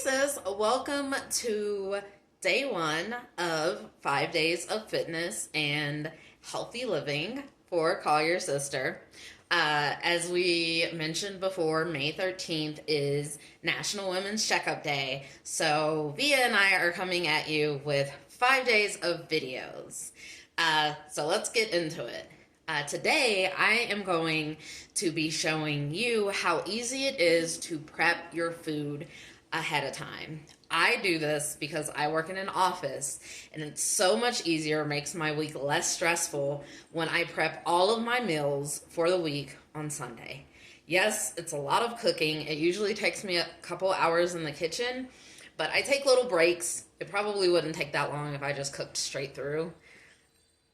sis, welcome to day one of 5 days of fitness and healthy living for Call Your Sister. As we mentioned before, May 13th is National Women's Checkup Day. So Via and I are coming at you with 5 days of videos. So let's get into it. Today, I am going to be showing you how easy it is to prep your food ahead of time. I do this because I work in an office and it's so much easier, makes my week less stressful when I prep all of my meals for the week on Sunday. Yes, it's a lot of cooking. It usually takes me a couple hours in the kitchen, but I take little breaks. It probably wouldn't take that long if I just cooked straight through.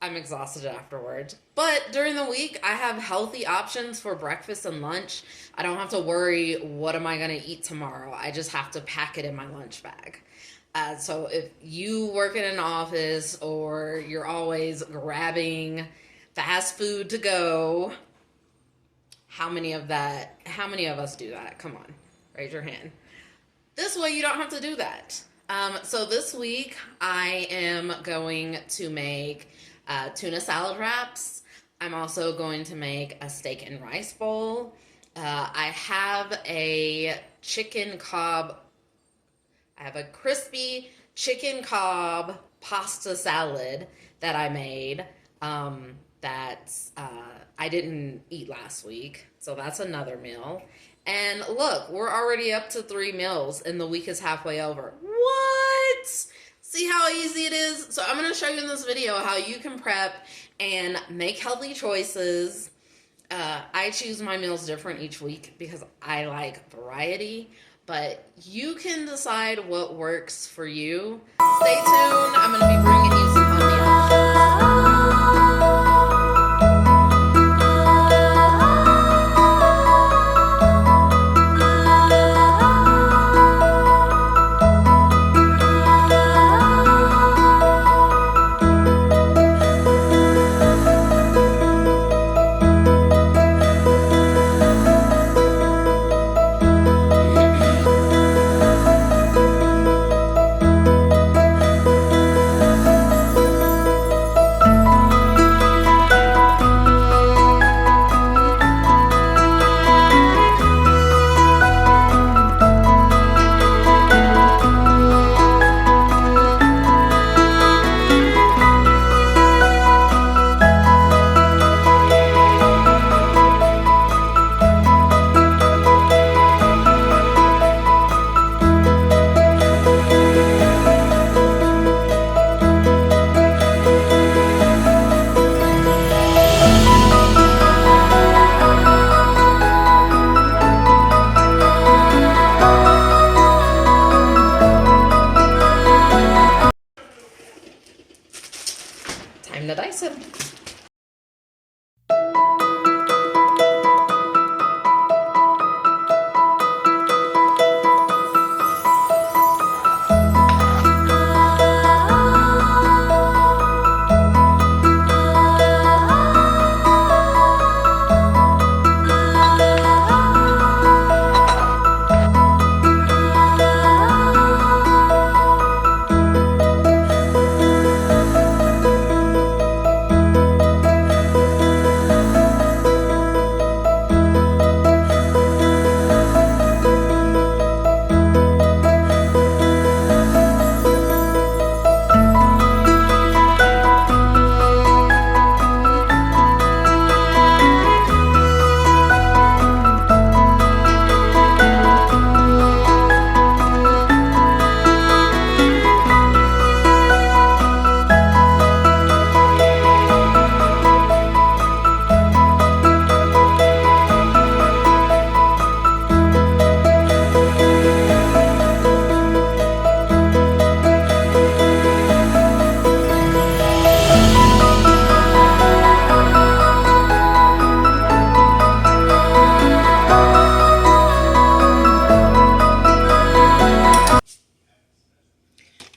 I'm exhausted afterwards. But during the week, I have healthy options for breakfast and lunch. I don't have to worry, what am I going to eat tomorrow? I just have to pack it in my lunch bag. So if you work in an office or you're always grabbing fast food to go, how many of us do that? Come on, raise your hand. This way you don't have to do that. So this week I am going to make tuna salad wraps. I'm also going to make a steak and rice bowl. I have a crispy chicken Cobb pasta salad that I made that I didn't eat last week. So that's another meal. And look, we're already up to 3 meals and the week is halfway over. What? See how easy it is? So I'm going to show you in this video how you can prep and make healthy choices. I choose my meals different each week because I like variety, but you can decide what works for you. Stay tuned. I'm going to be bringing you some healthy options. Time to dice it.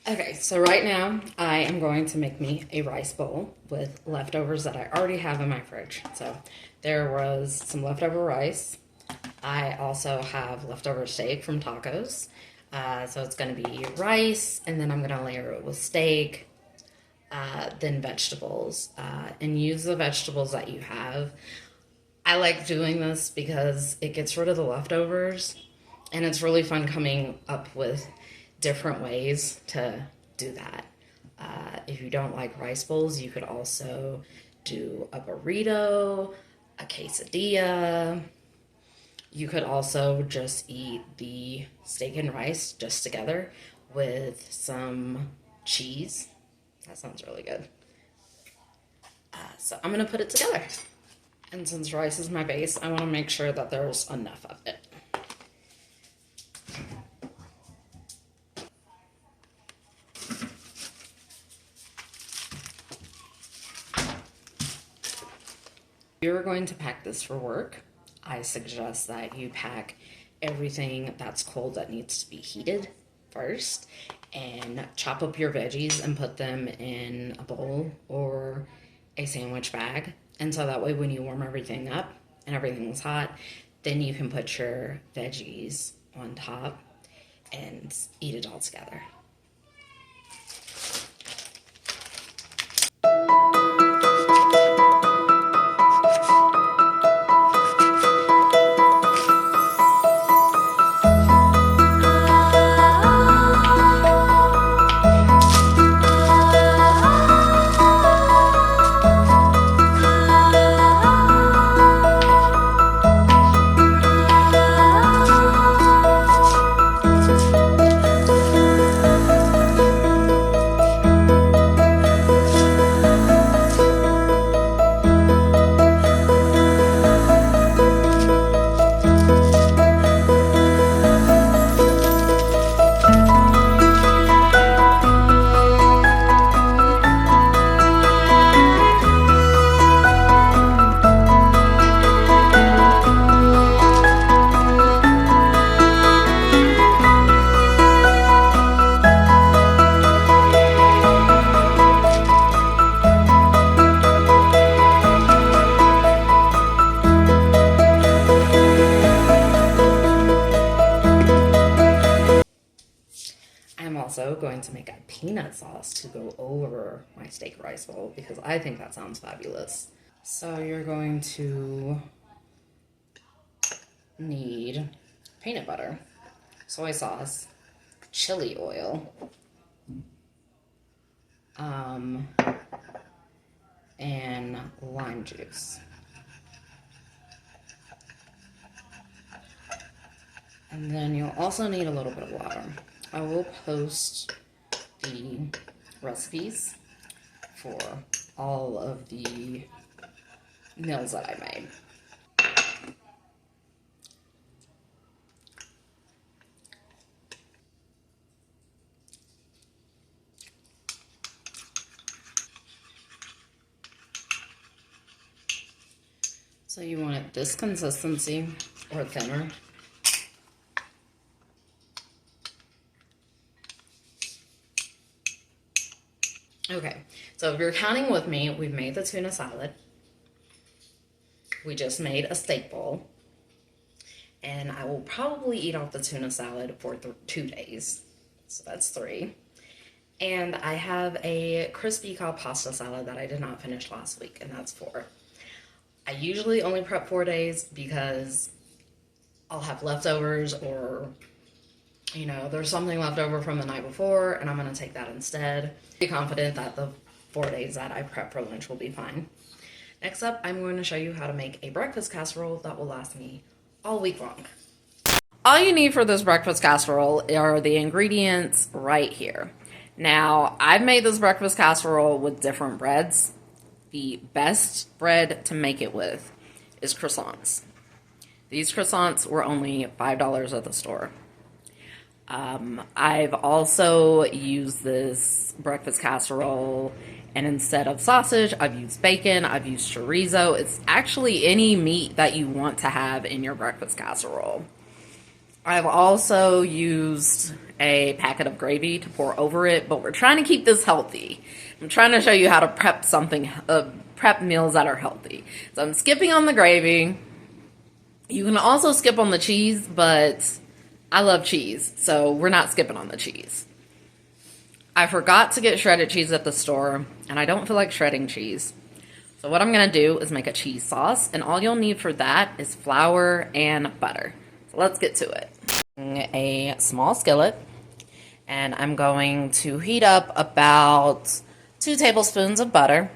Okay, so right now I am going to make me a rice bowl with leftovers that I already have in my fridge. So there was some leftover rice. I also have leftover steak from tacos. So it's going to be rice, and then I'm going to layer it with steak, then vegetables, and use the vegetables that you have. I like doing this because it gets rid of the leftovers, and it's really fun coming up with different ways to do that. If you don't like rice bowls, you could also do a burrito, a quesadilla. You could also just eat the steak and rice just together with some cheese. That sounds really good. So I'm going to put it together. And since rice is my base, I want to make sure that there's enough of it. If you're going to pack this for work, I suggest that you pack everything that's cold that needs to be heated first, and chop up your veggies and put them in a bowl or a sandwich bag. And so that way when you warm everything up and everything's hot, then you can put your veggies on top and eat it all together. I'm also going to make a peanut sauce to go over my steak rice bowl because I think that sounds fabulous. So you're going to need peanut butter, soy sauce, chili oil, and lime juice. And then you'll also need a little bit of water. I will post the recipes for all of the meals that I made. So you want it this consistency or thinner. Okay, so if you're counting with me, we've made the tuna salad. We just made a steak bowl. And I will probably eat off the tuna salad for 2 days. So that's 3. And I have a crispy cob pasta salad that I did not finish last week, and that's 4. I usually only prep 4 days because I'll have leftovers, or you know, there's something left over from the night before and I'm going to take that instead. Be confident that the 4 days that I prep for lunch will be fine. Next up, I'm going to show you how to make a breakfast casserole that will last me all week long. All you need for this breakfast casserole are the ingredients right here. Now, I've made this breakfast casserole with different breads. The best bread to make it with is croissants. These croissants were only $5 at the store. I've also used this breakfast casserole, and instead of sausage, I've used bacon, I've used chorizo. It's actually any meat that you want to have in your breakfast casserole. I've also used a packet of gravy to pour over it, but we're trying to keep this healthy. I'm trying to show you how to prep meals that are healthy. So I'm skipping on the gravy. You can also skip on the cheese, but I love cheese, so we're not skipping on the cheese. I forgot to get shredded cheese at the store, and I don't feel like shredding cheese. So what I'm going to do is make a cheese sauce, and all you'll need for that is flour and butter. So let's get to it. A small skillet, and I'm going to heat up about 2 tablespoons of butter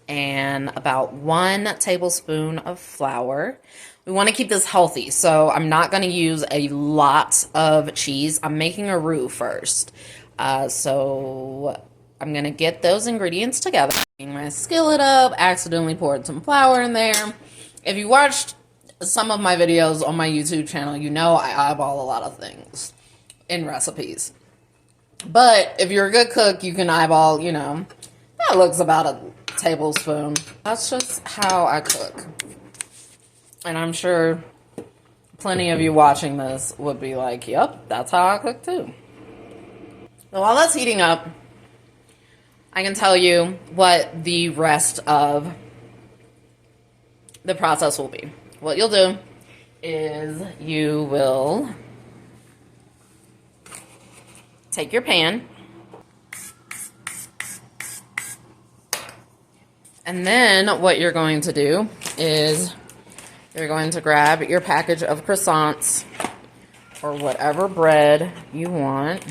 and about 1 tablespoon of flour. We want to keep this healthy, so I'm not going to use a lot of cheese. I'm making a roux first. So I'm going to get those ingredients together. My skillet up, accidentally poured some flour in there. If you watched some of my videos on my YouTube channel, you know I eyeball a lot of things in recipes. But if you're a good cook, you can eyeball, you know, that looks about a tablespoon. That's just how I cook. And I'm sure plenty of you watching this would be like, yep, that's how I cook too. So while that's heating up, I can tell you what the rest of the process will be. What you'll do is you will take your pan, and then what you're going to do is you're going to grab your package of croissants or whatever bread you want.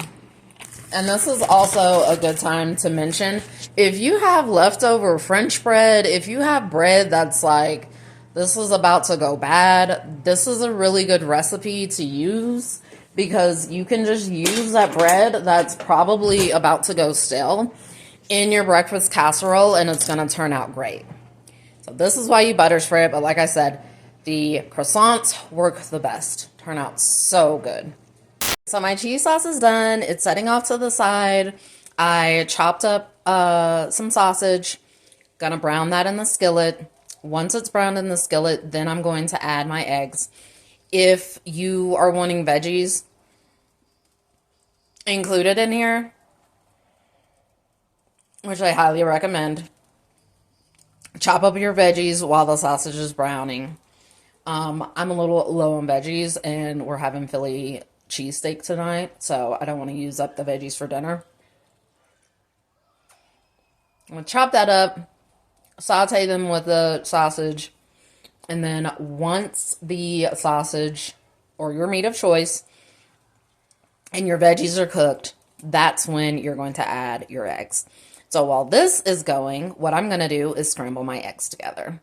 And this is also a good time to mention, if you have leftover French bread, if you have bread that's like, this is about to go bad, this is a really good recipe to use, because you can just use that bread that's probably about to go stale in your breakfast casserole, and it's going to turn out great. So this is why you butter spray it, but like I said, the croissants work the best. Turn out so good. So my cheese sauce is done. It's setting off to the side. I chopped up some sausage. Gonna brown that in the skillet. Once it's browned in the skillet, then I'm going to add my eggs. If you are wanting veggies included in here, which I highly recommend, chop up your veggies while the sausage is browning. I'm a little low on veggies, and we're having Philly cheesesteak tonight, so I don't want to use up the veggies for dinner. I'm going to chop that up, saute them with the sausage, and then once the sausage or your meat of choice and your veggies are cooked, that's when you're going to add your eggs. So while this is going, what I'm going to do is scramble my eggs together.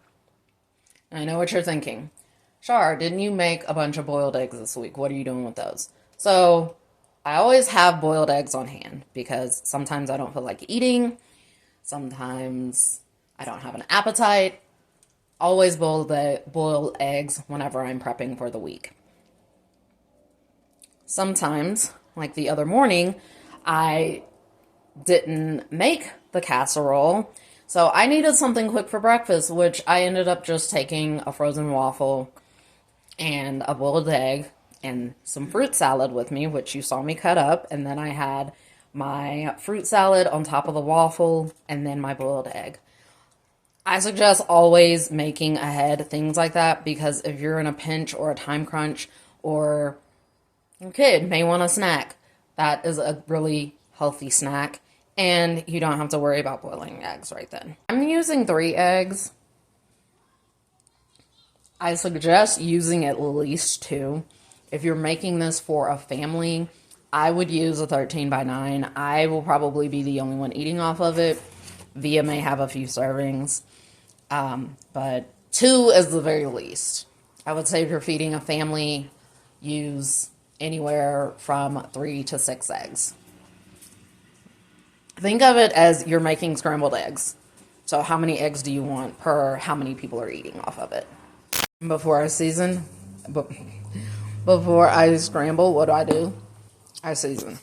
I know what you're thinking. Char, didn't you make a bunch of boiled eggs this week? What are you doing with those? So I always have boiled eggs on hand because sometimes I don't feel like eating. Sometimes I don't have an appetite. Always boil eggs whenever I'm prepping for the week. Sometimes, like the other morning, I didn't make the casserole, so I needed something quick for breakfast, which I ended up just taking a frozen waffle and a boiled egg and some fruit salad with me, which you saw me cut up, and then I had my fruit salad on top of the waffle and then my boiled egg. I suggest always making ahead things like that, because if you're in a pinch or a time crunch, or your kid may want a snack, that is a really healthy snack, and you don't have to worry about boiling eggs right then. I'm using 3 eggs. I suggest using at least 2. If you're making this for a family, I would use a 13 by 9. I will probably be the only one eating off of it. Via may have a few servings, but 2 is the very least. I would say if you're feeding a family, use anywhere from 3 to 6 eggs. Think of it as you're making scrambled eggs. So how many eggs do you want per how many people are eating off of it? Before I season, before I scramble, what do? I season.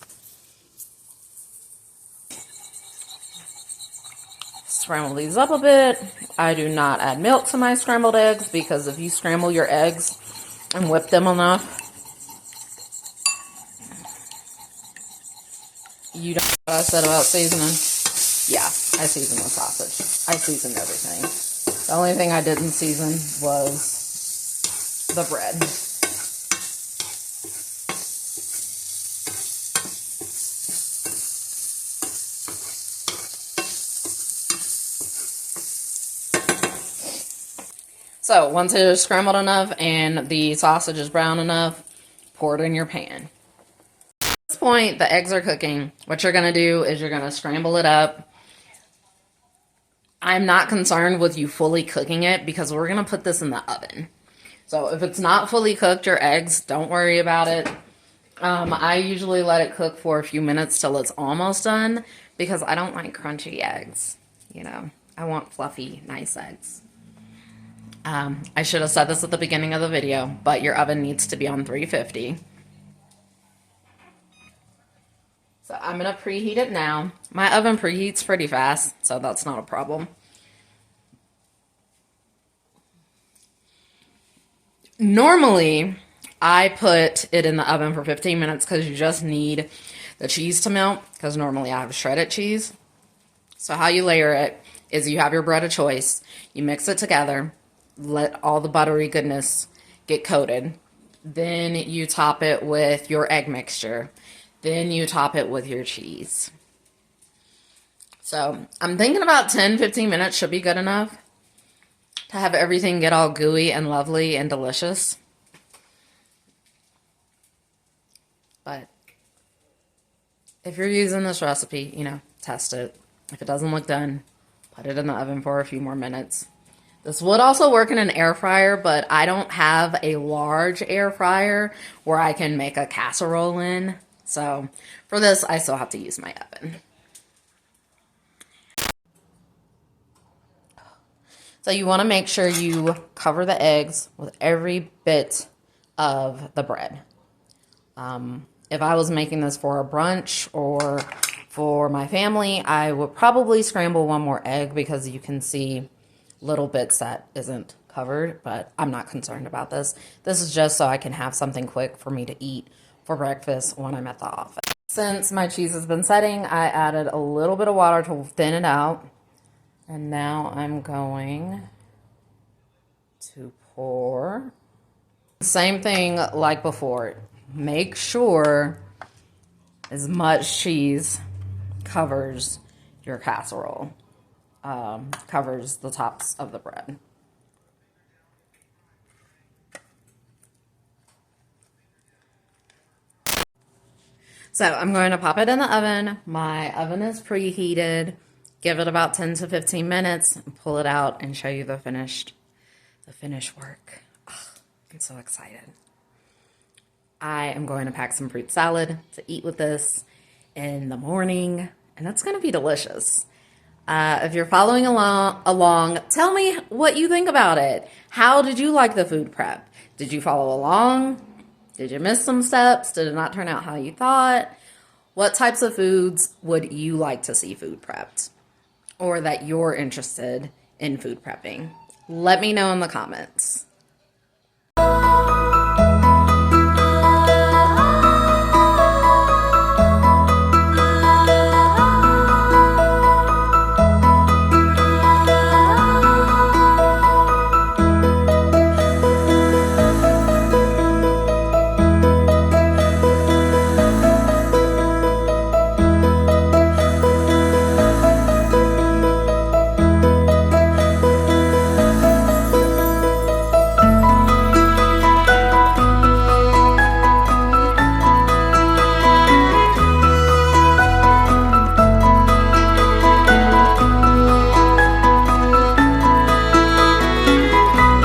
Scramble these up a bit. I do not add milk to my scrambled eggs, because if you scramble your eggs and whip them enough, you don't know what I said about seasoning? Yeah, I seasoned the sausage. I seasoned everything. The only thing I didn't season was the bread. So once it is scrambled enough and the sausage is brown enough, pour it in your pan. At this point, the eggs are cooking. What you're going to do is you're going to scramble it up. I'm not concerned with you fully cooking it because we're going to put this in the oven. So if it's not fully cooked, your eggs, don't worry about it. I usually let it cook for a few minutes till it's almost done because I don't like crunchy eggs. You know, I want fluffy, nice eggs. I should have said this at the beginning of the video, but your oven needs to be on 350. So I'm going to preheat it now. My oven preheats pretty fast, so that's not a problem. Normally, I put it in the oven for 15 minutes because you just need the cheese to melt, because normally I have shredded cheese. So how you layer it is you have your bread of choice. You mix it together, let all the buttery goodness get coated. Then you top it with your egg mixture. Then you top it with your cheese. So I'm thinking about 10-15 minutes should be good enough to have everything get all gooey and lovely and delicious. But if you're using this recipe, you know, test it. If it doesn't look done, put it in the oven for a few more minutes. This would also work in an air fryer, but I don't have a large air fryer where I can make a casserole in. So for this, I still have to use my oven. So you want to make sure you cover the eggs with every bit of the bread. If I was making this for a brunch or for my family, I would probably scramble one more egg because you can see little bits that isn't covered, but I'm not concerned about this. This is just so I can have something quick for me to eat for breakfast when I'm at the office. Since my cheese has been setting, I added a little bit of water to thin it out. And now I'm going to pour. Same thing like before. Make sure as much cheese covers your casserole, covers the tops of the bread. So I'm going to pop it in the oven. My oven is preheated. Give it about 10 to 15 minutes, and pull it out and show you the finished work. Oh, I'm so excited. I am going to pack some fruit salad to eat with this in the morning, and that's going to be delicious. If you're following along, tell me what you think about it. How did you like the food prep? Did you follow along? Did you miss some steps? Did it not turn out how you thought? What types of foods would you like to see food prepped? Or that you're interested in food prepping? Let me know in the comments.